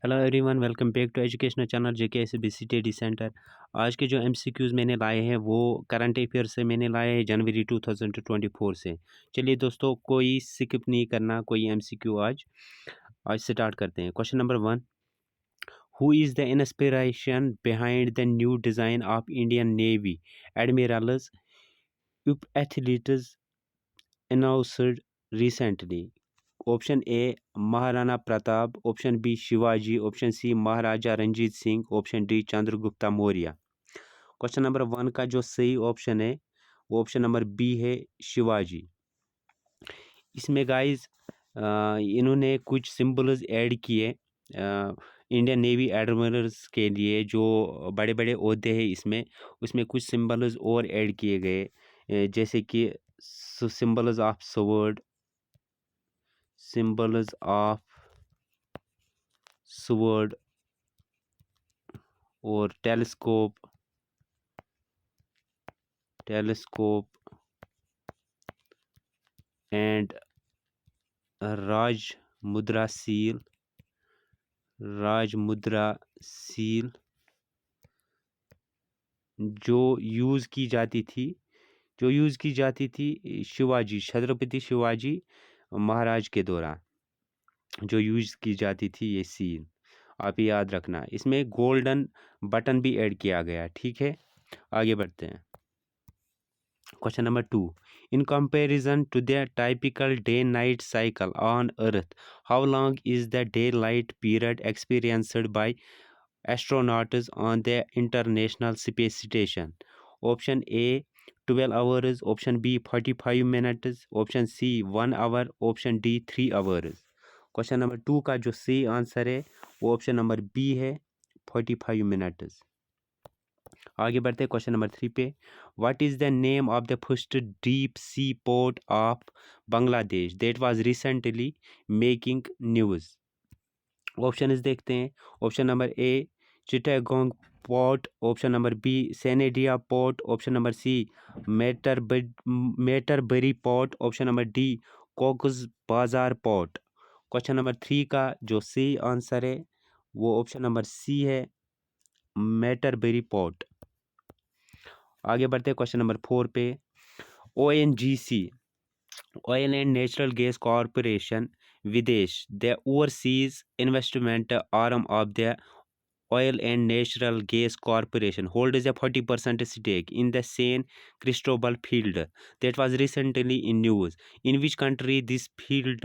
Hello everyone, welcome back to educational channel JKSB study centre. आज के जो MCQs मैंने लाए हैं वो करंट अफेयर से मैंने लाए हैं जनवरी 2024 से। चलिए दोस्तों, कोई स्किप नहीं करना, कोई MCQ आज स्टार्ट करते हैं। Question number 1, who is the inspiration behind the new design of Indian navy admirals athletes announced recently? Option A Maharana Pratap, option B Shivaji, option C Maharaja Ranjit Singh, option D Chandragupta Maurya. Question number 1 का जो सही ऑप्शन है वो ऑप्शन नंबर बी है, शिवाजी। इसमें guys इन्होंने कुछ symbols add किए इंडियन नेवी एडमिरल्स के लिए, जो बड़े बड़े ओहदे हैं इसमें, उसमें कुछ सिंबल्स और ऐड किए गए, जैसे कि symbols of sword, symbols of sword और telescope and राज मुद्रा सील जो यूज़ की जाती थी शिवाजी, छत्रपति शिवाजी महाराज के दौरान जो यूज़ की जाती थी ये सील, आप याद रखना। इसमें गोल्डन बटन भी ऐड किया गया, ठीक है। आगे बढ़ते हैं। Question number 2, in comparison to the typical day night cycle on earth, how long is the day light period experienced by astronauts on the international space station? Option A 12 hours, option B 45 minutes, option C 1 hour, option D 3 hours. Question number 2 का जो सही answer है वो option number B है, 45 minutes. आगे बढ़ते हैं question number 3 पे। What is the name of the first deep sea port of Bangladesh that was recently making news? Option देखते हैं। Option number A Chittagong port, option number B Sonadia port, option number C Matarbari port, option number D Cox's Bazar port. Question number 3 का जो सही answer है वो option number C है, मेटरबरी port. आगे बढ़ते हैं क्वेश्चन नंबर 4 पे। ONGC, oil and natural gas corporation Videsh, the overseas investment arm of the oil and natural gas corporation holds a 40% stake in the San Cristobal field that was recently in news. In which country this field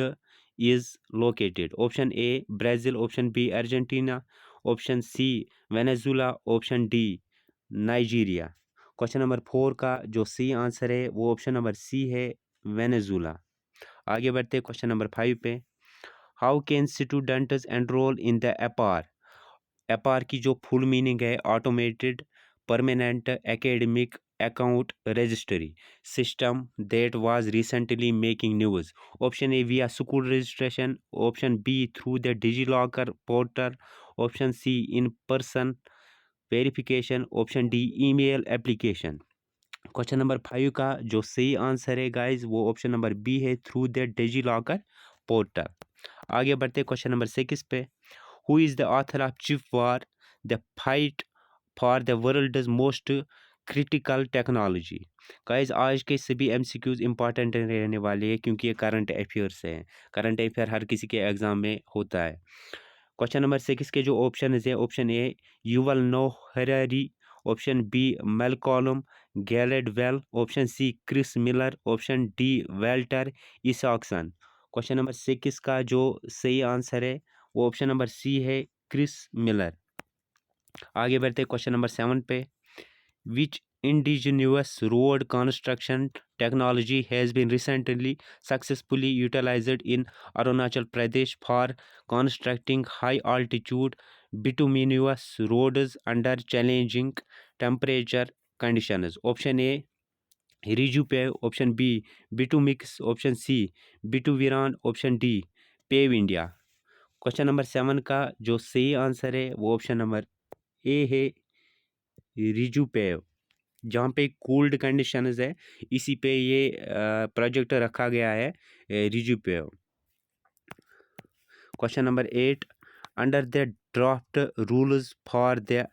is located? Option A Brazil, option B Argentina, option C Venezuela, option D Nigeria। Question number 4 का जो C answer है वो option number C है, Venezuela. आगे बढ़ते हैं question number 5 पे। How can students enrol in the APAAR की जो फुल मीनिंग है automated permanent academic account registry system that was recently making news? Option A via school registration, option B through the DigiLocker portal, option C in person verification, option D email application. Question number 5 का जो सही answer है guys वो option number B है, through the DigiLocker portal. आगे बढ़ते question number 6 पे। Who is the author of chip war the fight for the world's most critical technology? Guys आज के सभी MCQs इंपॉर्टेंट रहने वाले हैं क्योंकि ये करंट अफेयर्स हैं। करंट अफेयर हर किसी के एग्जाम में होता है। क्वेश्चन नंबर 6 के जो ऑप्शन है, option A Yuval Noah Harari, option B Malcolm Gladwell, option C Chris Miller, option D Walter Isaacson. Question number 6 का जो सही आंसर है वो ऑप्शन नंबर सी है, क्रिस मिलर। आगे बढ़ते क्वेश्चन नंबर 7 पे। विच indigenous road construction technology has been recently successfully utilized in Arunachal Pradesh for constructing high altitude bituminous roads under challenging temperature conditions? Option A Rijupave, option B Bitumix, option C Bituviran, option D Pave India। Question number 7 का जो सही answer है वो option number A है, रिजुपेव। जहाँ पे cooled conditions है इसी पे ये प्रोजेक्ट रखा गया है, रिजुपेव। Question number 8, under the draft rules for the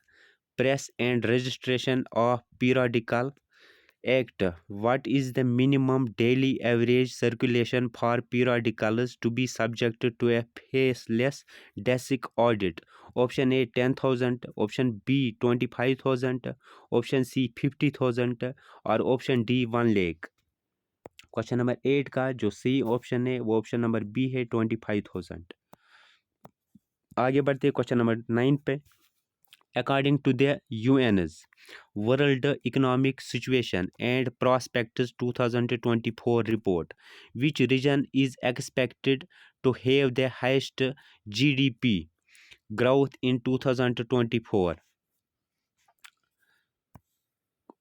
press and registration of periodical act? What is the minimum daily average circulation for periodicals to be subjected to a faceless DASIC audit? Option A 10,000, option B 25,000, option C 50,000 और option D 1 lakh। Question number 8 का जो C option है वो option number B है 25,000। आगे बढ़ते question number 9 पे। According to the UN's World Economic Situation and Prospects 2024 report, which region is expected to have the highest GDP growth in 2024?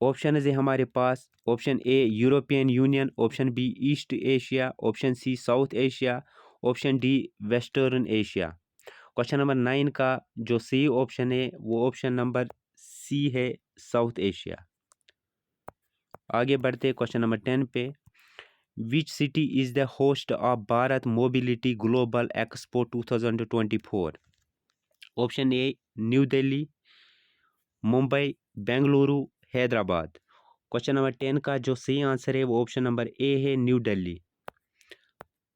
Option है हमारे पास। Option A European Union, option B East Asia, option C South Asia, option D Western Asia. Question number 9 का जो C option है वो option number C है, south Asia. आगे बढ़ते क्वेश्चन नंबर 10 पे। Which city is the host of Bharat mobility global expo 2024? Option a new Delhi, Mumbai, Bengaluru, Hyderabad. Question number 10 का जो सही आंसर है वो ऑप्शन नंबर ए है, न्यू दिल्ली।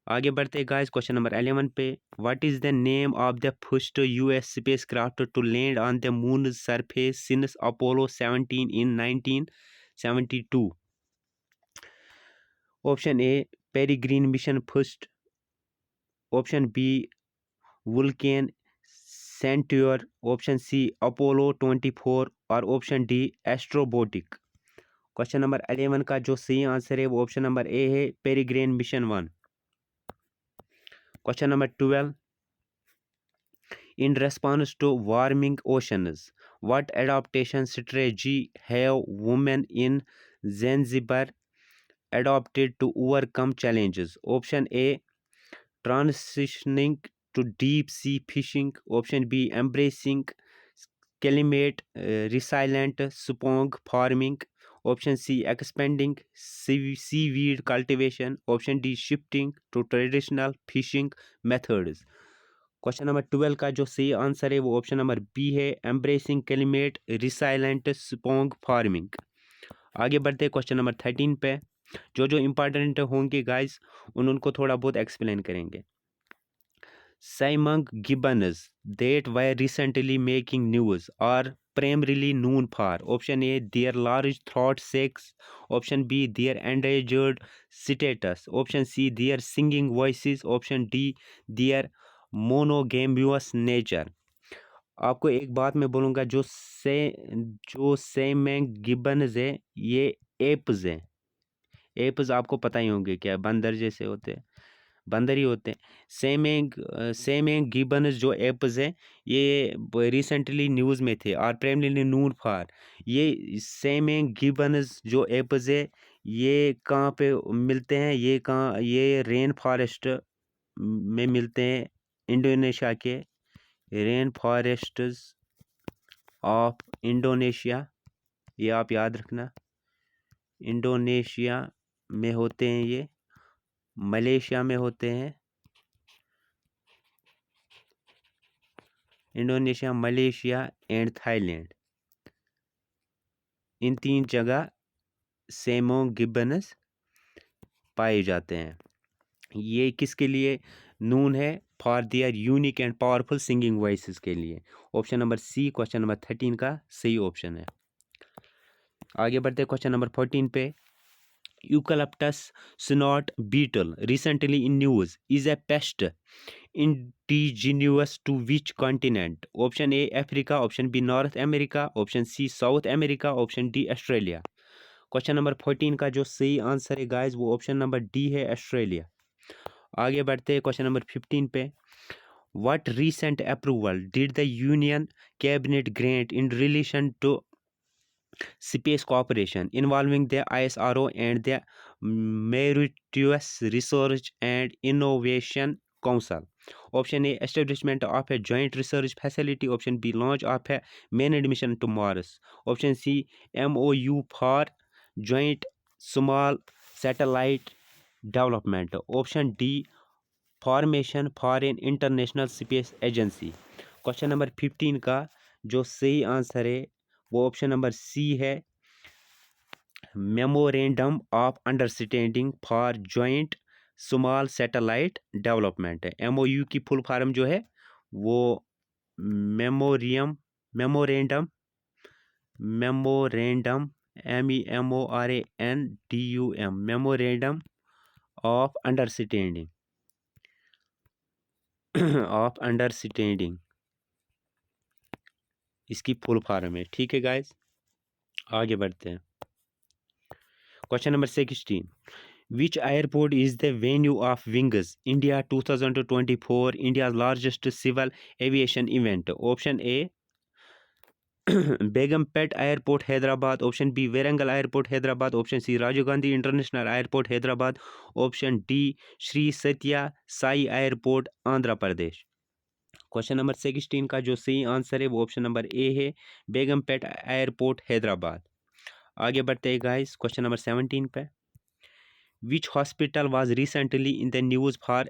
आगे बढ़ते गाइस क्वेश्चन नंबर 11 पे। What is the name of the first US spacecraft to land on the moon surface since Apollo 17 in 1972? Option A Peregrine mission first, option B Vulcan Centaur, option C Apollo 24 और option D Astrobotic. Question number 11 का जो सही answer है वो option number A है, peregrine mission 1। Question number 12. In response to warming oceans, what adaptation strategy have women in Zanzibar adopted to overcome challenges? Option A, transitioning to deep sea fishing. Option B, embracing climate resilient spong farming. Option C, expanding seaweed cultivation. Option D, shifting to traditional fishing methods. Question number 12 का जो सही answer है वो option number B है, embracing climate resilient स्पोंग farming. आगे बढ़ते question number 13 पे। जो जो इंपॉर्टेंट होंगे गाइस उनको थोड़ा बहुत एक्सप्लेन करेंगे। Simon Gibbons that were recently making news are primarily known for: option A, their large throat sex, option B, their endangered status, option C, their singing voices, option D, their monogamous nature। आपको एक बात मैं बोलूँगा, जो Simon gibbons है ये apps हैं। Apps आपको पता ही होंगे क्या, बंदर जैसे होते हैं, बंदर ही होते हैं। सेम गिब्बन्स जो एप्स हैं ये रिसेंटली न्यूज़ में थे और प्राइमरीली नून फॉर। ये सेम गिब्बन्स जो एप्स है ये कहाँ पे मिलते हैं, ये रेन फॉरेस्ट में मिलते हैं, इंडोनेशिया के रेन फॉरेस्ट्स ऑफ इंडोनेशिया। ये आप याद रखना, इंडोनेशिया में होते हैं, ये मलेशिया में होते हैं। इंडोनेशिया, मलेशिया एंड थाईलैंड, इन 3 जगह सेमो गिब्बन्स पाए जाते हैं। ये किसके लिए नून है? For their unique and powerful singing voices के लिए। Option number C question number 13 का सही ऑप्शन है। आगे बढ़ते क्वेश्चन नंबर 14 पे। Eucalyptus snout beetle recently in news is a pest indigenous to which continent? Option A Africa, option B north America, option C south America, option D Australia. Question number 14 का जो सही answer है guys वो option number D है, Australia. आगे बढ़ते हैं question number 15 पे। What recent approval did the Union Cabinet grant in relation to space cooperation involving the ISRO and the Mauritius Research and Innovation Council? Option A, establishment of a joint research facility. Option B, launch of a manned mission to Mars. Option C, MOU for joint small satellite development. Option D, formation for an international space agency। Question number 15 का जो सही answer है वो option number C है, memorandum of understanding for joint small satellite development है। MOU की full form जो है वो memoriam memorandum memorandum MEMORANDUM memorandum of understanding of understanding इसकी फुल फॉर्म है। ठीक है गाइस, आगे बढ़ते हैं। Question number 16, which airport is the venue of Wings India 2024 India's largest civil aviation event? Option A, Begumpet Airport Hyderabad. Option B, Warangal Airport Hyderabad. Option C, Rajiv Gandhi International Airport Hyderabad. Option D, Sri Satya Sai Airport Andhra Pradesh. Question number 16 का जो सही answer है वो option number A है, Begumpet airport Hyderabad. आगे बढ़ते हैं guys question number 17 पे। Which hospital was recently in the news for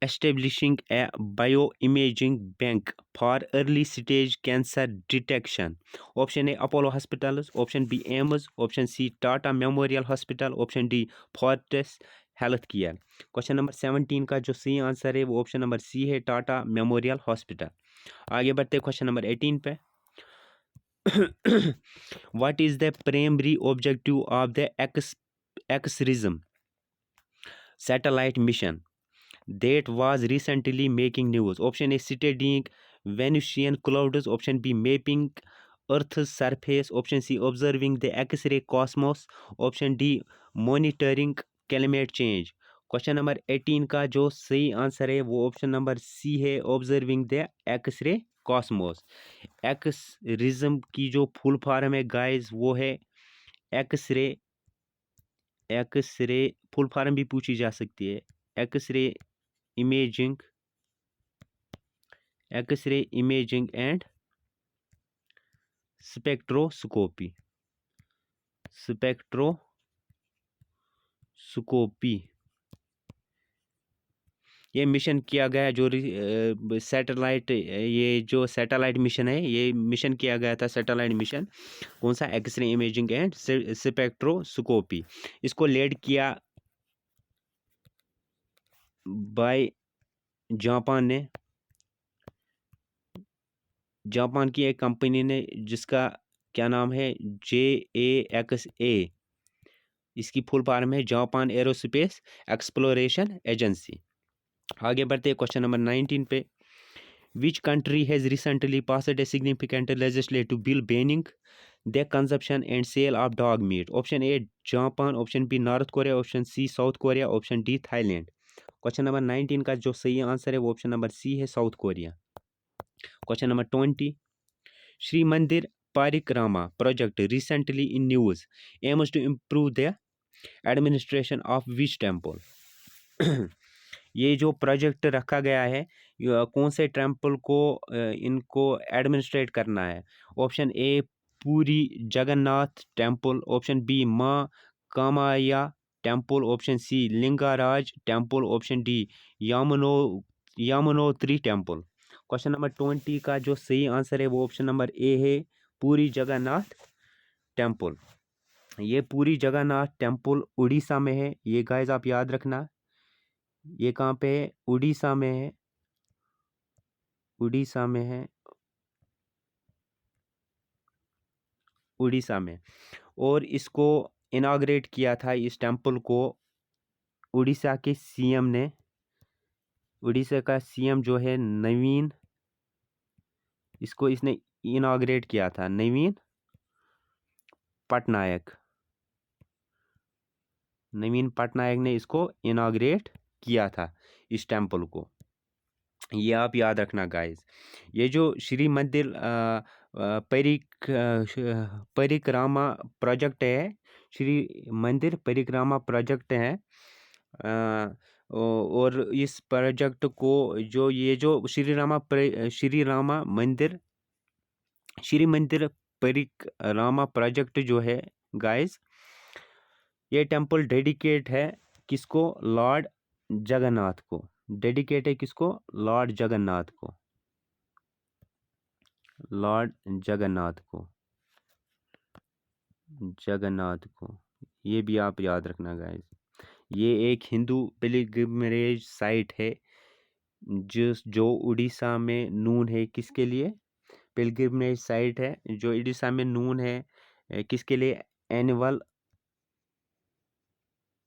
establishing a bioimaging bank for early stage cancer detection? Option A, Apollo Hospitals. Option B, AIMS. Option C, Tata Memorial Hospital. Option D, Fortis health care. Question number 17 का जो सही answer है वो option number C है, Tata memorial hospital. आगे बढ़ते हैं question number 18 पे। What is the primary objective of the XRISM satellite mission that was recently making news? Option A, studying Venusian clouds. Option B, mapping Earth's surface. Option C, observing the X-ray cosmos. Option D, monitoring climate change. Question number 18 का जो सही answer है वो option number C है, observing the x ray Cosmos. एक्सरिज्म की जो full form है guys वो है एक्सरे फुल फॉर्म भी पूछी जा सकती है, एक्सरे इमेजिंग एंड स्पेक्ट्रोस्कोपी ये मिशन किया गया जो सैटेलाइट, ये जो सैटेलाइट मिशन है ये मिशन किया गया था, सैटेलाइट मिशन कौन सा, एक्सरे इमेजिंग एंड स्पेक्ट्रोस्कोपी। इसको लीड किया बाय जापान की एक कंपनी ने जिसका क्या नाम है, JAXA। इसकी फुल फॉर्म है जापान एरोस्पेस एक्सप्लोरेशन एजेंसी। आगे बढ़ते हैं क्वेश्चन नंबर 19 पे। Which country has recently passed a significant legislative bill banning the consumption and sale of dog meat? Option A, Japan. Option B, North Korea. Option C, South Korea. Option D, Thailand. Question number 19 का जो सही answer है वो option number C है, south Korea. Question number 20, Shri Mandir Parikrama project recently in news aims to improve the administration of which temple? ये जो project रखा गया है कौन से टेम्पल को इनको एडमिनिस्ट्रेट करना है? ऑप्शन ए, पूरी Jagannath temple. Option B, Maa Kamakhya temple. Option C, Lingaraj temple. Option D, Yamunotri temple. Question number 20 का जो सही आंसर है वो ऑप्शन नंबर ए है, पूरी जगन्नाथ टेम्पल। ये पूरी जगन्नाथ टेम्पल उड़ीसा में है। ये गाइस आप याद रखना, ये कहाँ पे है? उड़ीसा में है, उड़ीसा में। और इसको इनाग्रेट किया था, इस टेम्पल को उड़ीसा के सीएम ने। उड़ीसा का सीएम जो है नवीन, इसने इनाग्रेट किया था, नवीन पटनायक ने इसको इनाग्रेट किया था, इस टेम्पल को। ये आप याद रखना गाइस। ये जो श्री मंदिर परिक्रमा प्रोजेक्ट है, श्री मंदिर परिक्रमा प्रोजेक्ट है, और इस प्रोजेक्ट को जो ये जो श्री मंदिर परिक्रमा प्रोजेक्ट जो है गाइस, ये टेम्पल डेडिकेट है किसको? लॉर्ड जगन्नाथ को। डेडिकेट है किसको? लॉर्ड जगन्नाथ को, लॉर्ड जगन्नाथ को, जगन्नाथ को। ये भी आप याद रखना गाइस। ये एक हिंदू पिलग्रिमेज साइट है जो उड़ीसा में नून है। किसके लिए? पिलग्रिमेज साइट है जो उड़ीसा में नून है। किसके लिए? एनुअल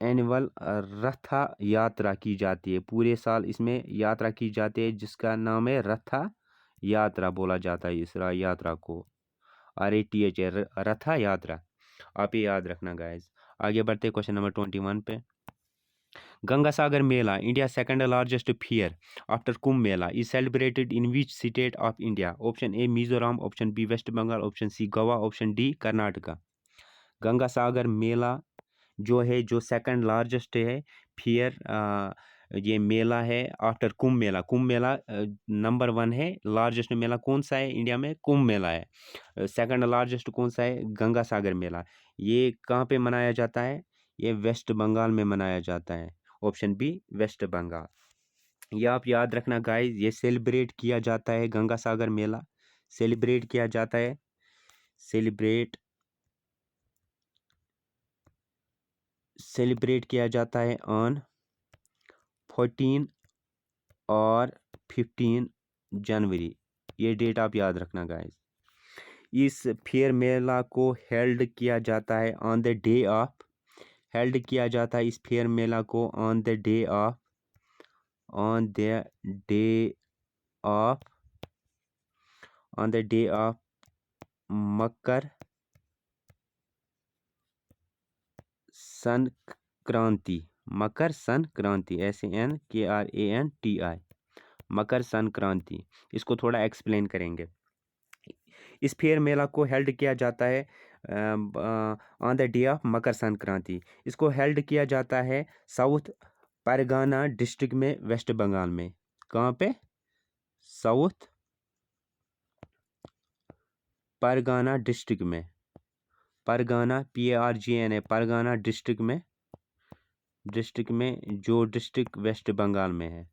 एनुअल रथ यात्रा की जाती है। पूरे साल इसमें यात्रा की जाती है जिसका नाम है रथ यात्रा बोला जाता है इस यात्रा को। RATH रथ यात्रा। आप ये याद रखना गाइस। आगे बढ़ते क्वेश्चन नंबर 21 पे। Ganga Sagar Mela, India second largest fair after Kumbh Mela, is celebrated in which state of India? Option A Mizoram, option B waste Bengal, option C Goa, option D Karnataka. Ganga Sagar Mela जो है, जो सेकंड लार्जेस्ट है फेयर, ये मेला है आफ्टर कुंभ मेला। कुंभ मेला नंबर 1 है। लार्जेस्ट मेला कौन सा है इंडिया में? कुंभ मेला है। सेकंड लार्जेस्ट कौन सा है? गंगा सागर मेला। ये कहाँ पे मनाया जाता है? ये वेस्ट बंगाल में मनाया जाता है। Option B waste Bengal. ये आप याद रखना गाइस। ये सेलिब्रेट किया जाता है, गंगा सागर मेला सेलिब्रेट किया जाता है, सेलिब्रेट किया जाता है ऑन 14 और 15 जनवरी। ये डेट आप याद रखना गाइस। इस फेयर मेला को हेल्ड किया जाता है on the day of, held किया जाता है इस फेयर मेला को on the day of, on the day of, on the day of Makar Sankranti. Makar Sankranti, SANKRANTI, Makar Sankranti. इसको थोड़ा एक्सप्लेन करेंगे। इस फेयर मेला को हेल्ड किया जाता है on the day of Makar Sankranti. इसको हेल्ड किया जाता है साउथ परगाना डिस्ट्रिक्ट में, वेस्ट बंगाल में। कहाँ पे? साउथ परगाना डिस्ट्रिक्ट में, परगाना PARGNA, परगाना डिस्ट्रिक्ट में, जो डिस्ट्रिक्ट वेस्ट बंगाल में है,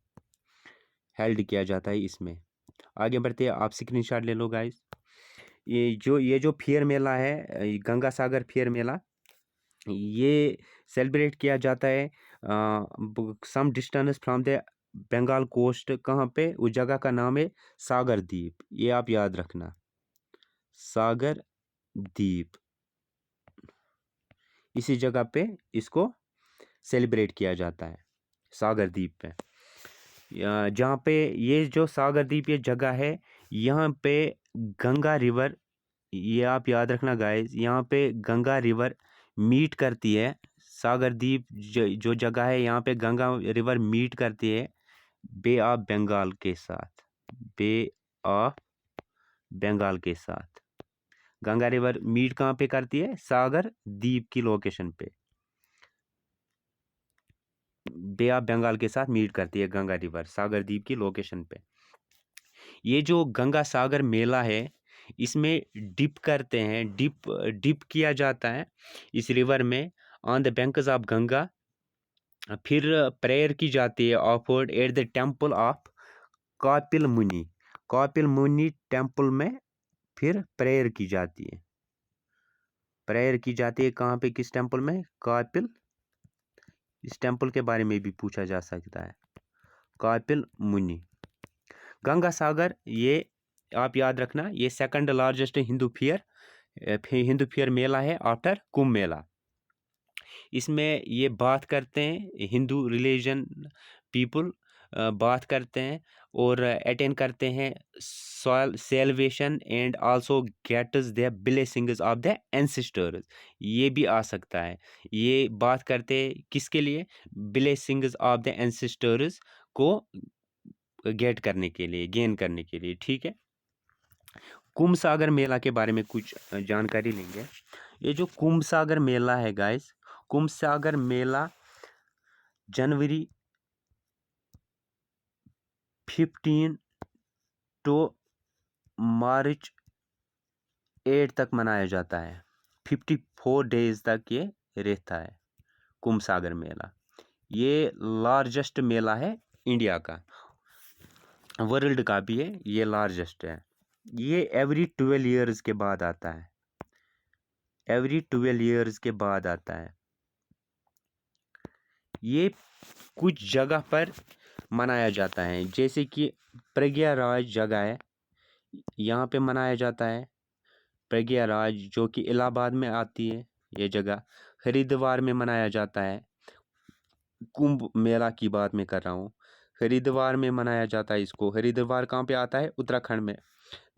हेल्ड किया जाता है इसमें। आगे बढ़ते हैं, आप स्क्रीनशॉट ले लो गाइस। ये जो फेयर मेला है, गंगा सागर फेयर मेला, ये सेलिब्रेट किया जाता है some distance from the Bengal coast. कहाँ पे? उस जगह का नाम है सागर द्वीप। ये आप याद रखना, सागर द्वीप। इसी जगह पे इसको सेलिब्रेट किया जाता है, सागर द्वीप पे। जहाँ पे ये जो सागर द्वीप ये जगह है, यहाँ पे गंगा रिवर, ये आप याद रखना गाइस, यहाँ पे गंगा रिवर मीट करती है। सागर द्वीप जो जगह है, यहाँ पे गंगा रिवर मीट करती है बे ऑफ बंगाल के साथ, बे ऑफ बंगाल के साथ। गंगा रिवर मीट कहाँ पे करती है? सागर द्वीप की लोकेशन पे, बे ऑफ बंगाल के साथ मीट करती है गंगा रिवर सागर द्वीप की लोकेशन पे। ये जो गंगा सागर मेला है, इसमें डिप करते हैं, डिप किया जाता है इस रिवर में on the banks of Ganga. फिर प्रेयर की जाती है offered at the temple of Kapil मुनि। कपिल मुनि टेम्पल में फिर प्रेयर की जाती है, प्रेयर की जाती है कहाँ पे? किस टेम्पल में? कपिल। इस टेम्पल के बारे में भी पूछा जा सकता है, कपिल मुनि। गंगा सागर, ये आप याद रखना, ये सेकंड लार्जेस्ट हिंदू फेयर मेला है आफ्टर कुंभ मेला। इसमें ये बात करते हैं हिंदू रिलीजन पीपल, बात करते हैं और अटेंड करते हैं salvation and also gets the blessings of the ancestors. ये भी आ सकता है। ये बात करते हैं किसके लिए? ब्लेसिंग्स ऑफ द एंसेस्टर्स को गेट करने के लिए, गेन करने के लिए। ठीक है। कुंभ सागर मेला के बारे में कुछ जानकारी लेंगे। ये जो कुंभ सागर मेला है guys, Kumbh Sagar Mela January 15 to मार्च 8 तक मनाया जाता है। 54 डेज तक ये रहता है कुंभ सागर मेला। ये लार्जेस्ट मेला है इंडिया का, वर्ल्ड का भी है, ये लार्जेस्ट है। ये एवरी 12 ईयर्स के बाद आता है, एवरी 12 ईयर्स के बाद आता है। ये कुछ जगह पर मनाया जाता है, जैसे कि प्रयागराज जगह है, यहाँ पे मनाया जाता है। प्रयागराज जो कि इलाहाबाद में आती है ये जगह। हरिद्वार में मनाया जाता है, कुंभ मेला की बात मैं कर रहा हूँ, हरिद्वार में मनाया जाता है इसको। हरिद्वार कहाँ पे आता है? उत्तराखंड में।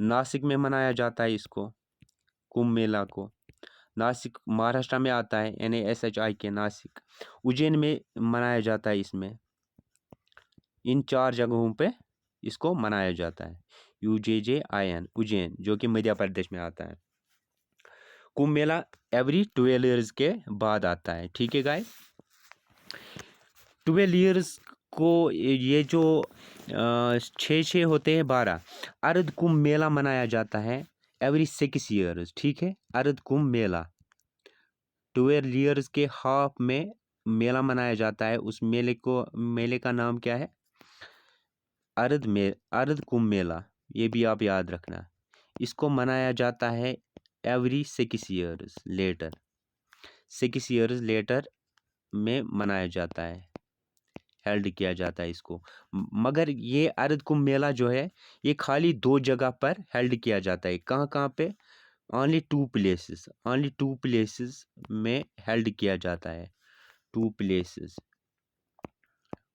नासिक में मनाया जाता है इसको, कुंभ मेला को। नासिक महाराष्ट्र में आता है, NASHIK नासिक। उज्जैन में मनाया जाता है इसमें। इन 4 जगहों पे इसको मनाया जाता है। UJJIN उज्जैन, जो कि मध्य प्रदेश में आता है। कुंभ मेला एवरी 12 ईयर्स के बाद आता है, ठीक है गाइस। 12 ईयर्स को ये जो 6 होते हैं 12, अर्ध कुंभ मेला मनाया जाता है एवरी 6 ईयर्स, ठीक है। अर्ध कुंभ मेला 12 ईयर्स के हाफ में मेला मनाया जाता है। उस मेले का नाम क्या है? अर्ध कुंभ मेला, ये भी आप याद रखना। इसको मनाया जाता है every 6 years later, 6 years later में मनाया जाता है, हेल्ड किया जाता है इसको। मगर ये अर्ध कुंभ मेला जो है ये खाली 2 जगह पर हेल्ड किया जाता है। कहाँ कहाँ पे? ओनली 2 प्लेसेस, ओनली 2 प्लेसेस में हेल्ड किया जाता है। 2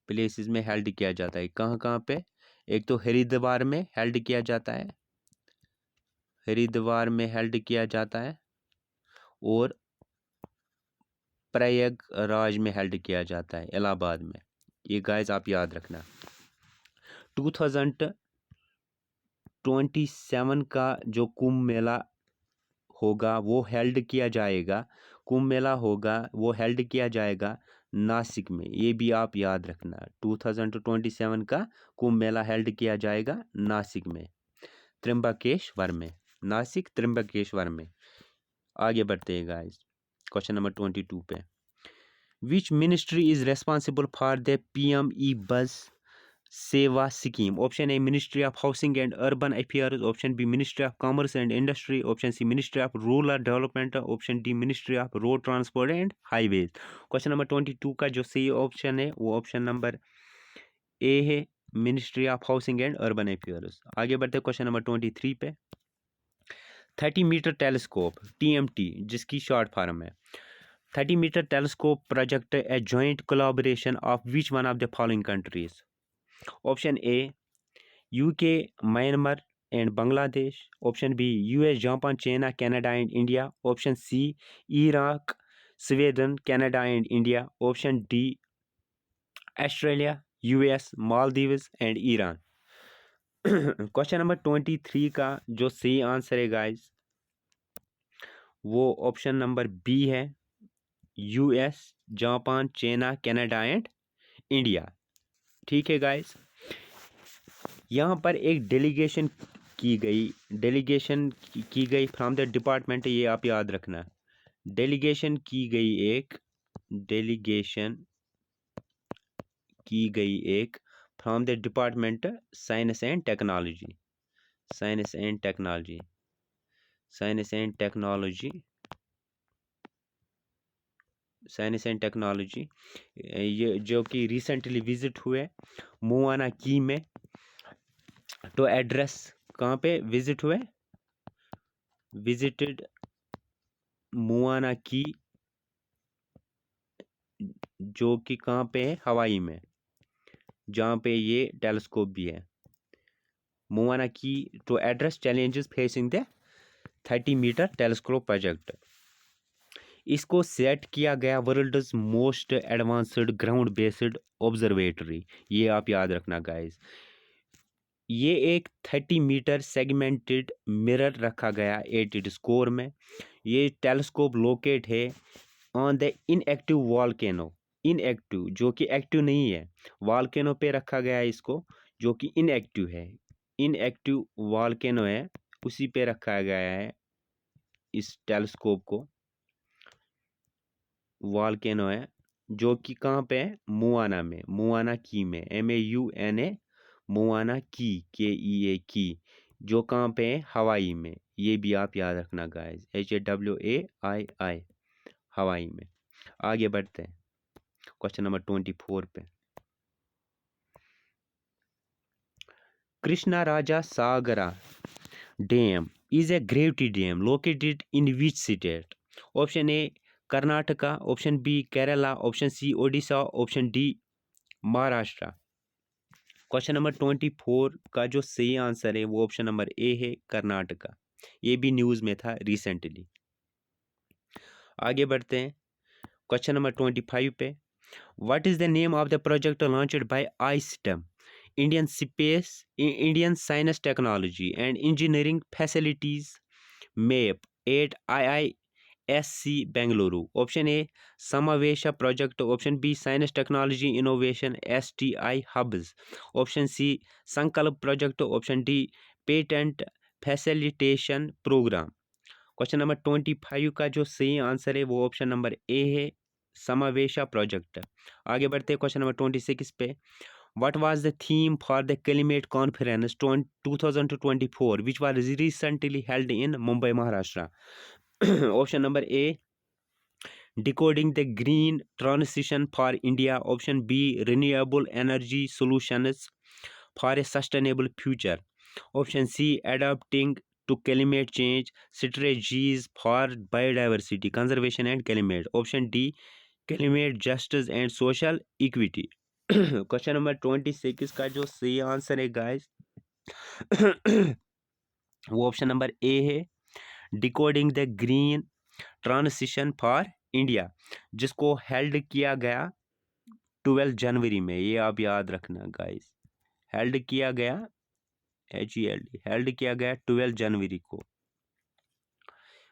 प्लेसेस में हेल्ड किया जाता है। कहाँ कहाँ पे? एक तो हरिद्वार में हेल्ड किया जाता है, हरिद्वार में हेल्ड किया जाता है, और प्रयागराज में हेल्ड किया जाता है, इलाहाबाद में। ये गाइस आप याद रखना। 2027 का जो कुंभ मेला होगा वो हेल्ड किया जाएगा, कुंभ मेला होगा वो हेल्ड किया जाएगा नासिक में। ये भी आप याद रखना, 2027 का कुंभ मेला हेल्ड किया जाएगा नासिक में, त्र्यंबकेश्वर में। नासिक त्र्यंबकेश्वर में। आगे बढ़ते हैं गाइस, क्वेश्चन नंबर 22 पे। Which ministry is responsible for the PME bus Sewa scheme? Option A ministry of housing and urban affairs, option B ministry of commerce and industry, option C ministry of rural development, option D ministry of road transport and highways. Question number 22 का जो सही option है वो option number A है, ministry of housing and urban affairs. आगे बढ़ते question number 23 पे। 30 metre telescope TMT जिसकी शॉर्ट फॉर्म है, 30 metre telescope project a joint collaboration of which one of the following countries? Option A UK, Myanmar and Bangladesh, option B US, Japan, China, Canada and India, option C Iraq, Sweden, Canada and India, option D Australia, US, Maldives and Iran. Question number 23 का जो सही answer है guys वो option number B है, US, Japan, China, Canada and India, ठीक है guys. यहाँ पर एक डेलीगेशन की गई फ्रॉम द डिपार्टमेंट, ये आप याद रखना। डेलीगेशन की गई एक from the department science and technology, science and technology, ये जो कि रिसेंटली विजिट हुए मुआना की में। तो एड्रेस कहाँ पे विजिट हुए? विजिटेड मुआना की, जो कि कहाँ पे है? हवाई में, जहाँ पे ये टेलीस्कोप भी है। Mauna Kea to address challenges facing the 30 metre telescope project. इसको सेट किया गया world's most advanced ground based observatory, ये आप याद रखना गाइस। ये एक 30 मीटर सेगमेंटेड मिरर रखा गया 8 स्कोर में। ये टेलीस्कोप लोकेट है on the inactive volcano, inactive जो कि एक्टिव नहीं है, वॉल्केनो पे रखा गया है इसको, जो कि इनएक्टिव है, इनएक्टिव वॉल्केनो है उसी पे रखा गया है इस टेलीस्कोप को। वॉल्केनो है जो कि कहाँ पे है, मुआना में, मुआना की में, MAUNA, मुआना की, की, जो कहाँ पे है, हवाई में। ये भी आप याद रखना गाइस, HAWAII, हवाई में। आगे बढ़ते हैं क्वेश्चन नंबर 24 पे। Krishna Raja Sagara dam is a gravity dam located in which state? Option A Karnataka, option B Kerala, option C Odisha, option D Maharashtra. Question number 24 का जो सही आंसर है वो ऑप्शन नंबर ए है, कर्नाटका। ये भी न्यूज़ में था रिसेंटली। आगे बढ़ते हैं क्वेश्चन नंबर 25 पे। What is the name of the project launched by ICTM, Indian science technology and engineering facilities map at IISC Bengaluru? Option A Samavesha project, option B science technology innovation STI hubs, option C Sankalp project, option D patent facilitation programme. Question number 25 का जो सही answer है वो option number A है, समावेशा project. आगे बढ़ते हैं question number 26 पे। What was the theme for the Climate Conference 2024 which was recently held in Mumbai, Maharashtra? Option number A, decoding the green transition for India. Option B, renewable energy solutions for a sustainable future. Option C, adapting to climate change strategies for biodiversity conservation and climate. Option D, climate justice and social equity. Question number 26 का जो सही answer है guys वो option number A है, decoding the green transition for India, जिसको held किया गया 12 जनवरी में। ये आप याद रखना गाइस, हेल्ड किया गया HELD, हेल्ड किया गया 12 जनवरी को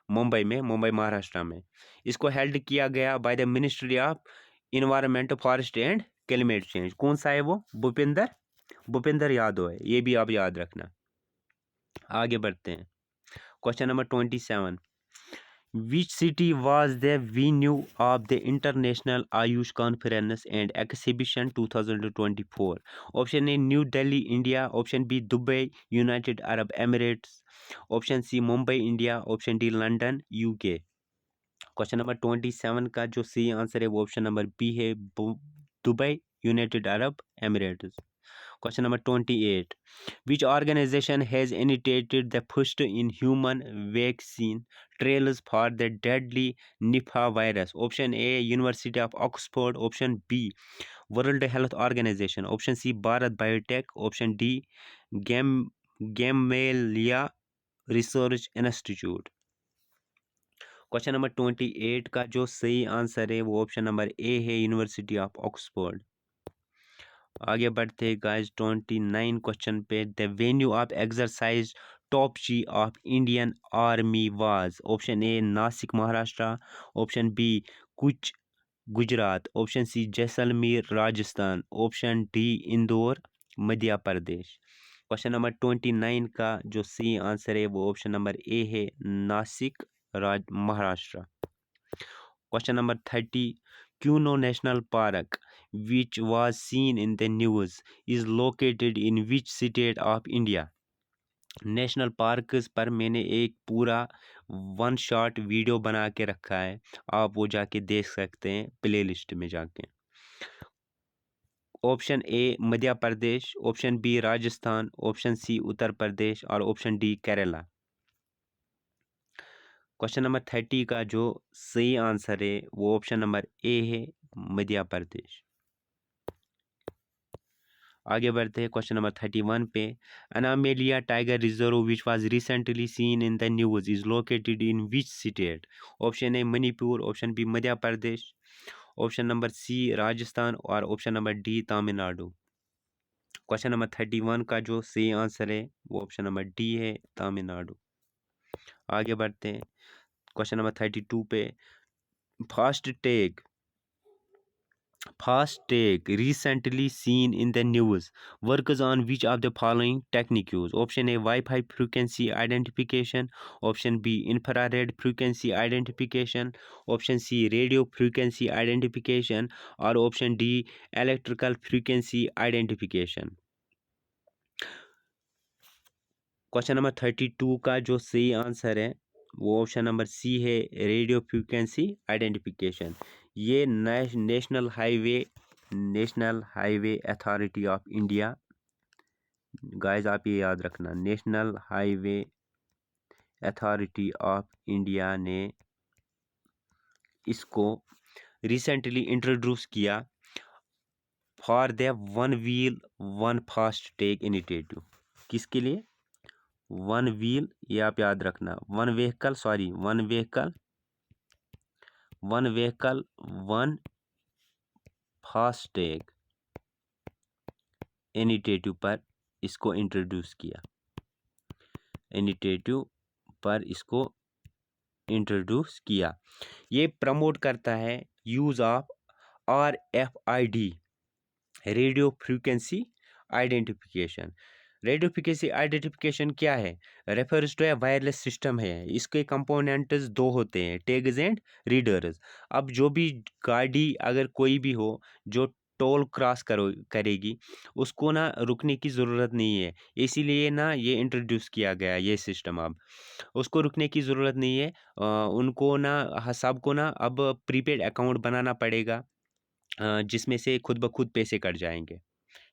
मुंबई में, मुंबई महाराष्ट्र में। इसको हेल्ड किया गया by the ministry of environment forest and climate change. कौन सा है वो, भूपेंद्र यादव है। ये भी आप याद रखना। आगे बढ़ते हैं question number 27। Which city was the venue of the International Ayush Conference and Exhibition 2024? Option A, New Delhi, India. Option B, Dubai, United Arab Emirates. Option C, Mumbai, India. Option D, London, UK. Question number 27 का जो सही answer है वो option number B है, Dubai, United Arab Emirates. Question number 28. Which organization has initiated the first in human vaccine trials for the deadly Nipah virus? Option A, University of Oxford. Option B, World Health Organization. Option C, Bharat Biotech. Option D, Gamaleya Research Institute. Question number 28 का जो सही answer है वो option number A है, university of Oxford. आगे बढ़ते हैं guys 29 question पे। The venue of exercise Topchi of Indian army was? Option A, Nashik Maharashtra. Option B, Kutch Gujarat. Option C, Jaisalmer Rajasthan. Option D, Indore Madhya Pradesh. Question number 29 का जो सही आंसर है वो ऑप्शन नंबर ए है, Nashik Maharashtra. Question number 30। Kuno National Park, which was seen in the news, is located in which state of India? National parks पर मैंने एक पूरा वन शॉट वीडियो बना के रखा है, आप वो जाके देख सकते हैं प्ले लिस्ट में जाके। Option A Madhya Pradesh, option B Rajasthan, option C Uttar Pradesh और option D Kerala. Question number 30 का जो सही आंसर है वो ऑप्शन नंबर ए है, मध्य प्रदेश। आगे बढ़ते हैं क्वेश्चन नंबर 31 पे। अनामेलिया tiger reserve which was recently seen in the news is located in which state? Option A Manipur, option B Madhya Pradesh, option number सी राजस्थान और option number D Tamil Nadu. Question number 31 का जो सही answer है वो ऑप्शन नंबर डी है, तमिलनाडु। आगे बढ़ते हैं क्वेश्चन नंबर 32 पे। Fast tag Fastag recently seen in the news works on which of the following techniques? Option A, Wi-Fi frequency identification. Option B, infrared frequency identification. Option C, radio frequency identification. और option D, electrical frequency identification. Question number 32 का जो सही answer है वो option number C है, radio frequency identification. ये national highway authority of India, guys आप ये याद रखना, national highway authority of India ने इसको रिसेंटली इंट्रोड्यूस किया for the one wheel one fast tag initiative. किसके लिए? वन व्हील, ये आप याद रखना, one vehicle one fast tag initiative पर इसको इंट्रोड्यूस किया, ये प्रमोट करता है use of RFID, radio frequency identification. Radio frequency identification क्या है? Refers to A wireless system है। इसके कंपोनेंट्स दो होते हैं, टैग्स एंड रीडर्स। अब जो भी गाड़ी अगर कोई भी हो जो टोल क्रॉस करेगी, उसको ना रुकने की ज़रूरत नहीं है, इसीलिए ना ये इंट्रोड्यूस किया गया ये सिस्टम। अब उसको रुकने की ज़रूरत नहीं है, उनको ना सबको ना अब प्रीपेड अकाउंट बनाना पड़ेगा, जिसमें से खुद ब खुद पैसे कट जाएंगे।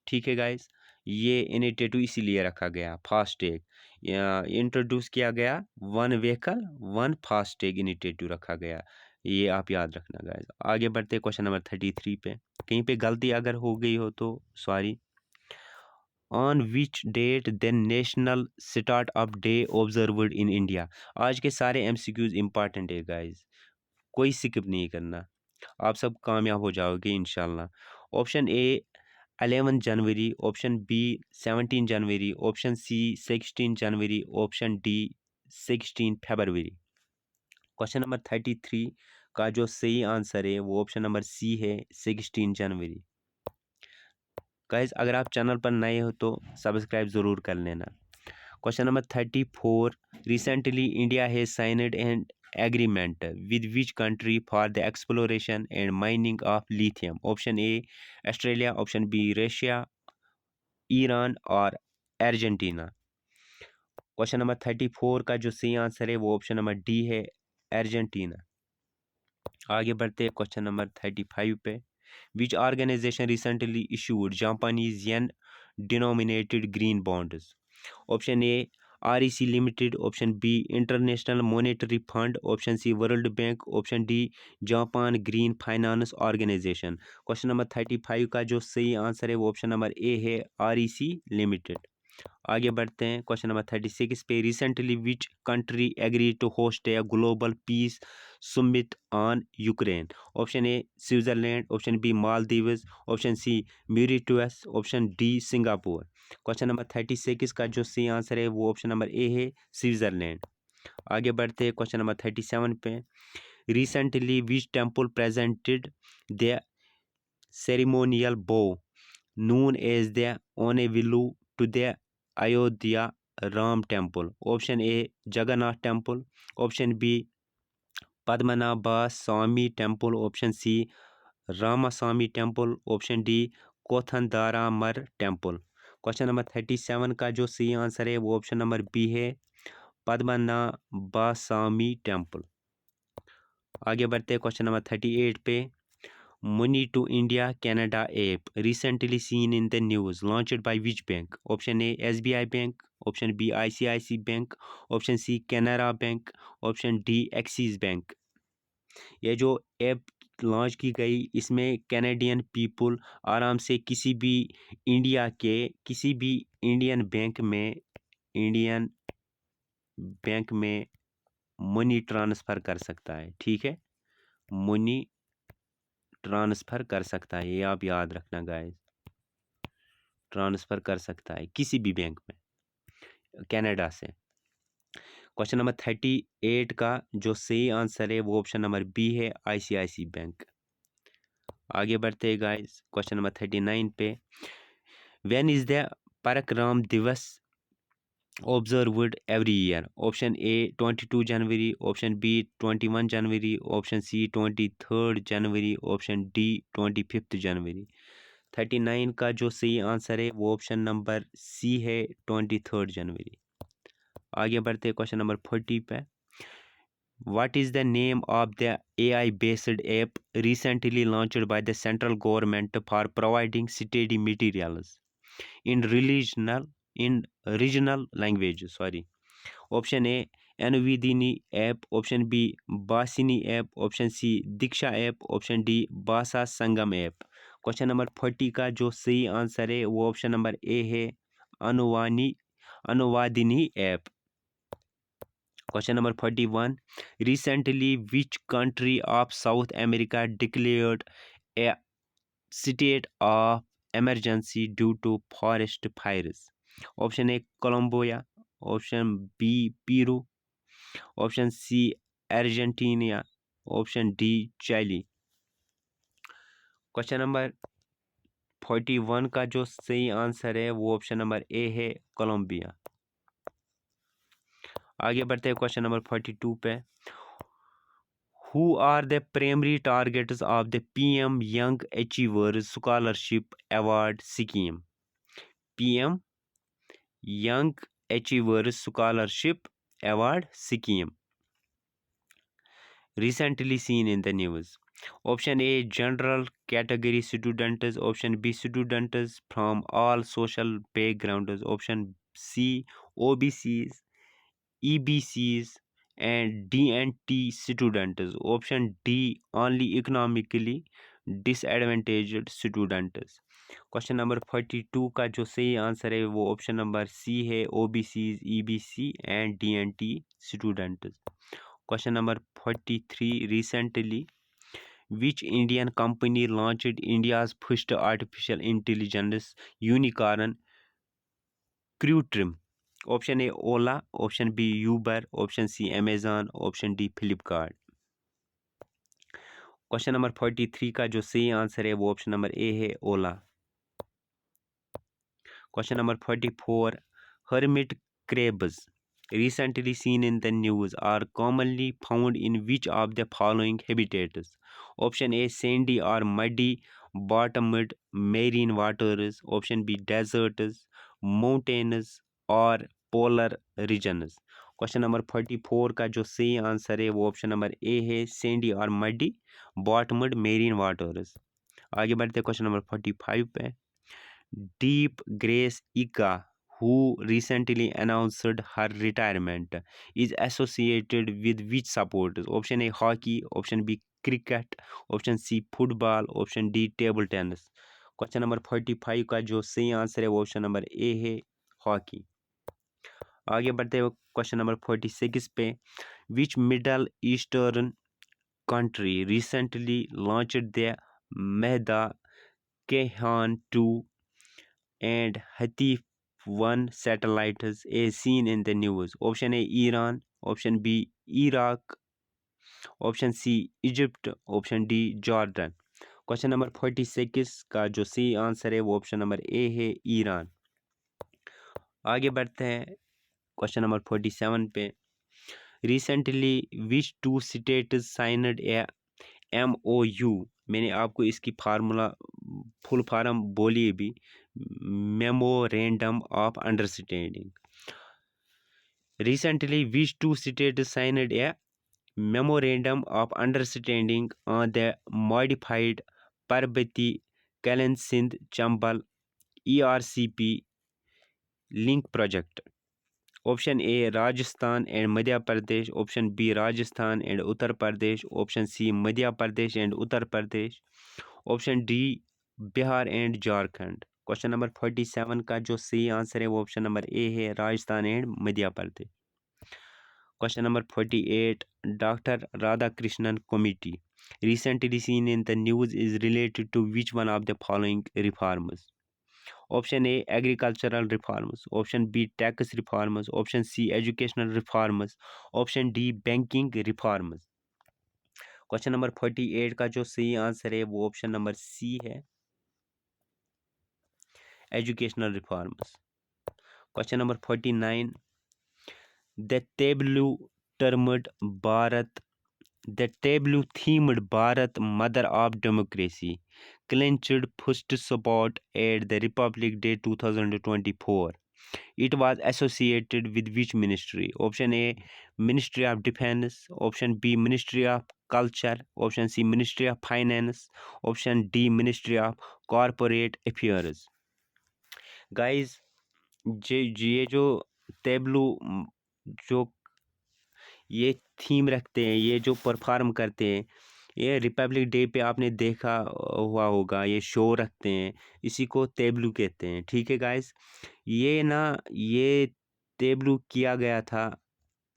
ठीक है गाइस, ये इनिशिएटिव इसीलिए रखा गया, फास्टैग इंट्रोड्यूस किया गया, one vehicle one FASTag initiative रखा गया, ये आप याद रखना गाइस। आगे बढ़ते क्वेश्चन नंबर 33 पे। कहीं पे गलती अगर हो गई हो तो sorry. On which date the national startup day observed in India? आज के सारे MCQs इंपॉर्टेंट है गाइस, कोई स्किप नहीं करना, आप सब कामयाब हो जाओगे इंशाल्लाह। ऑप्शन ए 11 जनवरी, ऑप्शन बी 17 जनवरी, ऑप्शन सी 16 जनवरी, ऑप्शन डी 16 फरवरी। क्वेश्चन नंबर 33 का जो सही आंसर है वो ऑप्शन नंबर सी है, 16 जनवरी। गाइस अगर आप चैनल पर नए हो तो सब्सक्राइब ज़रूर कर लेना। Question number 34, recently India has signed an agreement with which country for the exploration and mining of lithium? Option A Australia, option B Russia, Iran और अर्जेंटीना। क्वेश्चन नंबर 34 का जो सही आंसर है वो ऑप्शन नंबर डी है, Argentina. आगे बढ़ते हैं क्वेश्चन नंबर 35 पे। Which organization recently issued Japanese yen denominated green bonds? Option A REC limited, option B international monetary fund, option C world bank, option D Japan green finance organisation. Question number 35 का जो सही answer है वो option number A है, REC limited. आगे बढ़ते हैं question number 36 पे। Recently which country agree to host a global peace summit on Ukraine? Option A Switzerland, option B Maldives, option C Mauritius, option D Singapore. Question number 36 का जो सही answer है वो ऑप्शन नंबर ए है, Switzerland. आगे बढ़ते हैं क्वेश्चन नंबर 37 पे। Recently which temple presented the ceremonial बो known as the Onevilu to the Ayodhya Ram Temple? Option A Jagannath Temple, option B Padmanabha Swami Temple, option C Ramaswamy Temple, option D Kothandaramar Temple। Question number 37 का जो सही answer है वो option number B है, पद्मनाभा स्वामी temple. आगे बढ़ते हैं question number 38 पे। Money to India Canada app recently seen in the news launched by which bank? Option A SBI Bank, option B ICICI Bank, option C Canara Bank, option D Axis Bank। ये जो app launch की गई इसमें Canadian people आराम से किसी भी Indian bank में मनी ट्रांसफ़र कर सकता है। ठीक है, मनी ट्रांसफ़र कर सकता है, ये आप याद रखना गाइस, ट्रांसफ़र कर सकता है किसी भी बैंक में कनाडा से। क्वेश्चन नंबर 38 का जो सही आंसर है वो ऑप्शन नंबर बी है, ICICI बैंक। आगे बढ़ते हैं गाइस क्वेश्चन नंबर 39 पे। व्हेन इज द परक्रम दिवस observed every year? Option A 22 January, option B 21 January, option C 23rd January, option D 25th January। 39 का जो सही आंसर है वो ऑप्शन नंबर सी है, 23rd जनवरी। आगे बढ़ते क्वेश्चन नंबर 40 पे। What is the name of the AI based app recently launched by the central government for providing study materials in regional languages? Sorry. Option A Anvidini app, option B Basini app, option C Diksha app, option D Basa Sangam app। Question number 40 का जो सही answer है वो option number A है, Anuvadini app. Question number 41। Recently which country of south America declared a state of emergency due to forest fires? Option A Colombia, option B Peru, option C Argentina, option D Chile। Question number 41 का जो सही answer है वो option number A है, Colombia. आगे बढ़ते हैं question number 42 पे। Who are the primary targets of the PM Young Achievers Scholarship Award Scheme? PM Young Achievers Scholarship Award Scheme recently seen in the news. Option A general category students, option B students from all social backgrounds, option C OBCs, EBCs and DNT students, option D only economically disadvantaged students। Question number 42 का जो सही answer है वो option number C है, OBCs, EBC and DNT students। Question number 43। recently which Indian company launched India's first artificial intelligence unicorn Qtrim? Option A Ola, option B Uber, option C Amazon, option D Flipkart। Question number 43 का जो सही answer है वो option number A है, Ola. Question number 44। hermit crabs recently seen in the news are commonly found in which of the following habitats? Option A sandy or muddy bottomed marine waters, option B deserts, mountains or polar regions। Question number 44 का जो सही answer है वो option number A है, Sandy और muddy बॉटमड marine waters. आगे बढ़ते question number 45 पे। डीप ग्रेस इका who recently announced her retirement is associated with which sport? Option A hockey, option B cricket, option C football, option D table tennis। Question number 45 का जो सही answer है वो option number A है, hockey. आगे बढ़ते हुए क्वेश्चन नंबर 46 पे। Which middle eastern country recently launched the Mehda Kehan 2 and Hatif 1 satellites as seen in the news? Option A Iran, option B Iraq, option C Egypt, option D Jordan। Question number 46 का जो सही answer है वो option number A है, Iran. आगे बढ़ते हैं question number 47 पे। Recently which two states signed a MOU? मैंने आपको इसकी फार्मूला फुल फार्म बोलिए भी, memorandum of understanding. Recently which two states signed a memorandum of understanding on the modified Parbati Kalan Sindh Chambal ERCP link project? Option A Rajasthan and Madhya Pradesh, option B Rajasthan and Uttar Pradesh, option C Madhya Pradesh and Uttar Pradesh, option D Bihar and Jharkhand। Question number 47 का जो सही answer है वो option number A है, Rajasthan and Madhya Pradesh. Question number 48। Dr. Radhakrishnan Committee recently seen in the news is related to which one of the following reforms? Option A agricultural reforms, option B tax reforms, option C educational reforms, option D banking reforms। Question number 48 का जो सही answer है वो option number C है, educational reforms. Question number 49, the tableau termed Bharat The tableau-themed Bharat, Mother of Democracy, clinched first spot at the Republic Day 2024. It was associated with which ministry? Option A, Ministry of Defense. Option B, Ministry of Culture. Option C, Ministry of Finance. Option D, Ministry of Corporate Affairs. Guys, ये जो tableau जो ये theme रखते हैं, ये जो perform करते हैं, ये रिपब्लिक डे पे आपने देखा हुआ होगा, ये शो रखते हैं, इसी को तेबलू कहते हैं। ठीक है गाइस, ये तेबलू किया गया था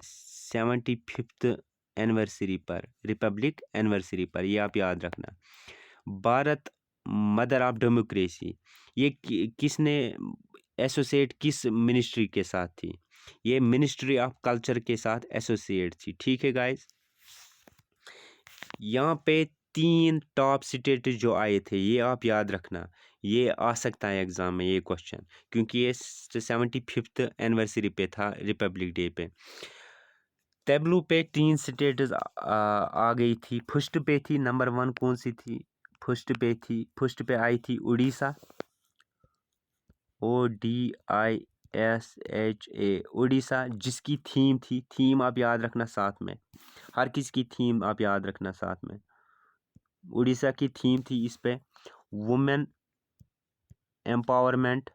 75th एनिवर्सरी पर, रिपब्लिक एनिवर्सरी पर, ये आप याद रखना। भारत मदर ऑफ डेमोक्रेसी, ये किसने एसोसिएट किस मिनिस्ट्री के साथ थी? ये मिनिस्ट्री ऑफ कल्चर के साथ एसोसिएट थी। ठीक है गाइस, यहाँ पे 3 टॉप स्टेट जो आए थे, ये आप याद रखना, ये आ सकता है एग्जाम में ये क्वेश्चन, क्योंकि ये 75th एनिवर्सरी पे था, रिपब्लिक डे पे। टेबलू पे 3 स्टेट आ गई थी। फर्स्ट पे थी, नंबर 1 कौन सी थी? फर्स्ट पे आई थी उड़ीसा, ODISHA, उड़ीसा, जिसकी थीम आप याद रखना साथ में, हर किसी की थीम आप याद रखना साथ में। उड़ीसा की थीम थी इस पे वुमेन एम्पावरमेंट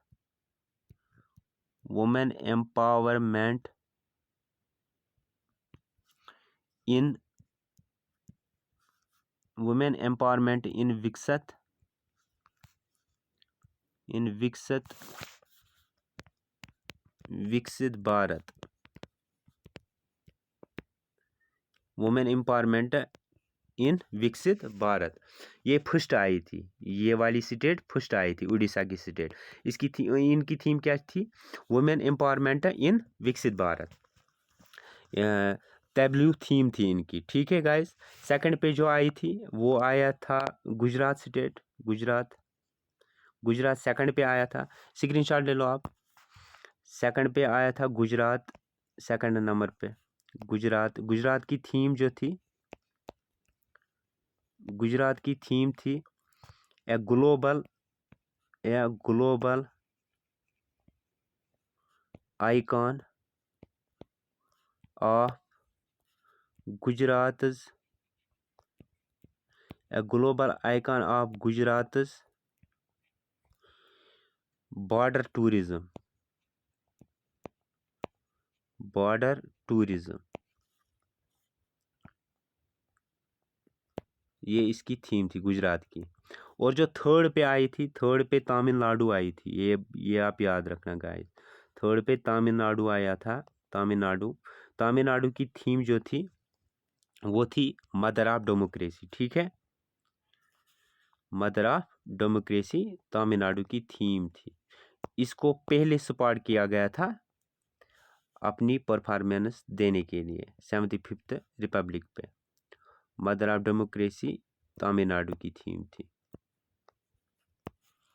इन विकसित भारत, वुमेन एम्पावरमेंट इन विकसित भारत, ये फर्स्ट आई थी, ये वाली स्टेट फर्स्ट आई थी, उड़ीसा की स्टेट। इनकी थीम क्या थी? वुमेन एम्पावरमेंट इन विकसित भारत, टेबलू थीम थी इनकी। ठीक है गाइस, सेकंड पे जो आई थी वो आया था गुजरात स्टेट, गुजरात सेकंड पे आया था, स्क्रीनशॉट ले लो आप। सेकंड पे आया था गुजरात, सेकंड नंबर पे गुजरात की थीम जो थी, गुजरात की थीम थी a global icon of Gujarat's border tourism, ये इसकी थीम थी गुजरात की। और जो थर्ड पे आई थी, थर्ड पे तमिलनाडु आई थी, ये आप याद रखना गाइस, थर्ड पे तमिलनाडु आया था, तमिलनाडु की थीम जो थी वो थी मदर ऑफ डेमोक्रेसी। ठीक है, मदर ऑफ डेमोक्रेसी तमिलनाडु की थीम थी। इसको पहले स्पॉट किया गया था अपनी परफॉर्मेंस देने के लिए 75th रिपब्लिक पे, मदर ऑफ डेमोक्रेसी तमिलनाडु की थीम थी।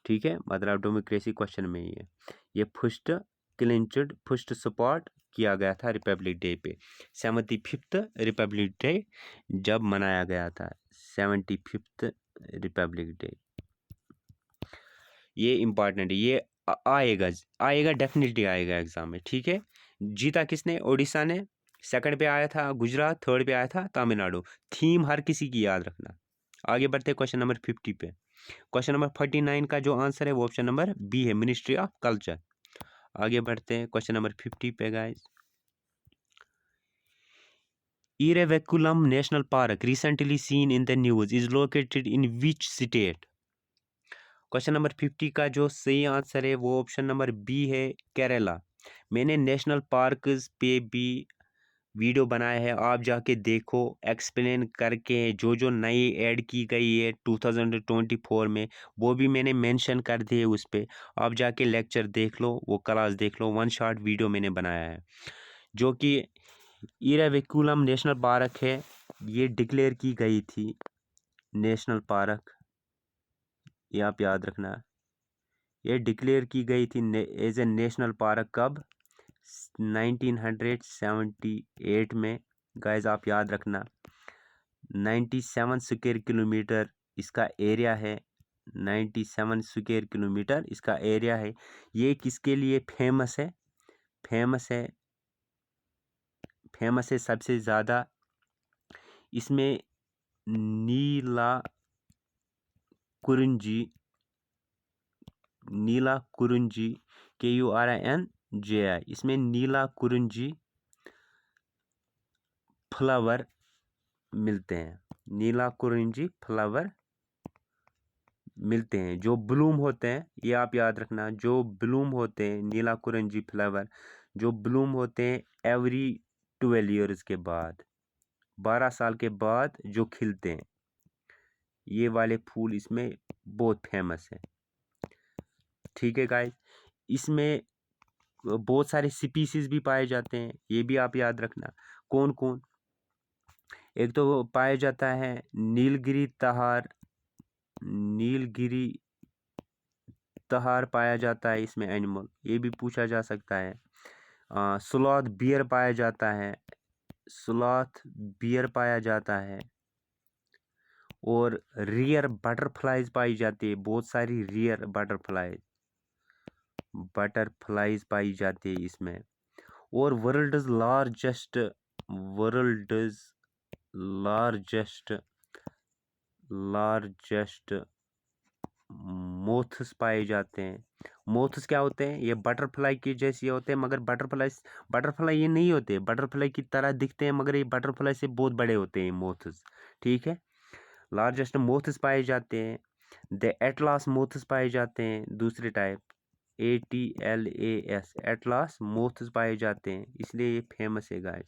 ठीक है, मदर ऑफ डेमोक्रेसी क्वेश्चन में ही है। ये फर्स्ट स्पॉट किया गया था रिपब्लिक डे पे, 75th रिपब्लिक डे जब मनाया गया था, 75th रिपब्लिक डे। ये इम्पॉर्टेंट है, ये आएगा डेफिनेटली आएगा एग्जाम में। ठीक है, जीता किसने? ओडिशा ने। सेकंड पे आया था गुजरात, थर्ड पे आया था तमिलनाडु। थीम हर किसी की याद रखना। आगे बढ़ते हैं क्वेश्चन नंबर 50 पे। क्वेश्चन नंबर 49 का जो आंसर है वो ऑप्शन नंबर बी है, मिनिस्ट्री ऑफ कल्चर। आगे बढ़ते हैं क्वेश्चन नंबर 50 पे guys. Eravikulam national park recently seen in the news is located in which state? Question number 50 का जो सही आंसर है वो ऑप्शन नंबर बी है, केरला। मैंने नेशनल पार्क्स पे भी वीडियो बनाया है, आप जाके देखो, एक्सप्लेन करके जो जो नई ऐड की गई है 2024 में वो भी मैंने मेंशन कर दिए उस पर। आप जाके लेक्चर देख लो, वो क्लास देख लो, 1 शॉट वीडियो मैंने बनाया है, जो कि इरेविकुलम नेशनल पार्क है ये डिक्लेयर की गई थी नेशनल पार्क, ये आप याद रखना। ये डिक्लेयर की गई थी एज ए नेशनल पार्क कब? 1978 में। गाइस आप याद रखना 97 स्क्वायर किलोमीटर इसका एरिया है। 97 स्क्वायर किलोमीटर इसका एरिया है। ये किसके लिए फेमस है? फेमस है सबसे ज़्यादा इसमें नीला कुरिंजी KURINJI, इसमें नीला कुरिंजी फ्लावर मिलते हैं। नीला कुरिंजी फ्लावर मिलते हैं जो ब्लूम होते हैं। ये आप याद रखना, जो ब्लूम होते हैं नीला कुरिंजी फ्लावर जो ब्लूम होते हैं एवरी 12 ईयर्स के बाद, 12 साल के बाद जो खिलते हैं। ये वाले फूल इसमें बहुत फेमस है। ठीक है गाइस, इसमें बहुत सारे स्पीसीज भी पाए जाते हैं, ये भी आप याद रखना। कौन कौन? एक तो पाया जाता है नीलगिरी तहार पाया जाता है इसमें एनिमल, ये भी पूछा जा सकता है। स्लॉथ बियर पाया जाता है और रियर बटरफ्लाइज पाई जाती है, बहुत सारी रियर बटरफ्लाइज पाई जाती है इसमें। और वर्ल्ड्स लार्जेस्ट मोथ्स पाए जाते हैं। मोथ्स क्या होते हैं? ये बटरफ्लाई के जैसे होते हैं, मगर बटरफ्लाई ये नहीं होते, बटरफ्लाई की तरह दिखते हैं मगर ये बटरफ्लाई से बहुत बड़े होते हैं मोथ्स। ठीक है, लार्जेस्ट मोथ्स पाए जाते हैं। द एटलास मोथ्स पाए जाते हैं, दूसरे टाइप ATLAS एटलास मोथ्स पाए जाते हैं, इसलिए ये फेमस है गाइस।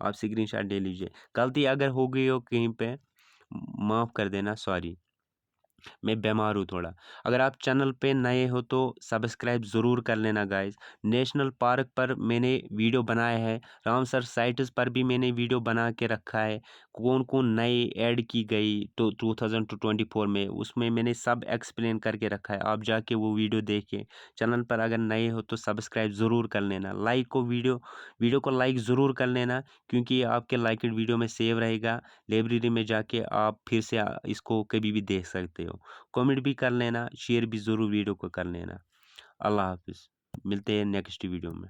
आप स्क्रीनशॉट ले लीजिए। गलती अगर हो गई हो कहीं पे माफ़ कर देना, सॉरी, मैं बीमार हूँ थोड़ा। अगर आप चैनल पे नए हो तो सब्सक्राइब ज़रूर कर लेना गाइस। नेशनल पार्क पर मैंने वीडियो बनाया है, रामसर साइट्स पर भी मैंने वीडियो बना के रखा है। कौन कौन नए ऐड की गई तो 2024 में, उसमें मैंने सब एक्सप्लेन करके रखा है। आप जाके वो वीडियो देखिए। चैनल पर अगर नए हो तो सब्सक्राइब ज़रूर कर लेना। वीडियो को लाइक ज़रूर कर लेना, क्योंकि ये आपके लाइकेड वीडियो में सेव रहेगा। लाइब्रेरी में जाके आप फिर से इसको कभी भी देख सकते हो। कमेंट भी कर लेना, शेयर भी ज़रूर वीडियो को कर लेना। अल्लाह हाफिज़, मिलते हैं नेक्स्ट वीडियो में।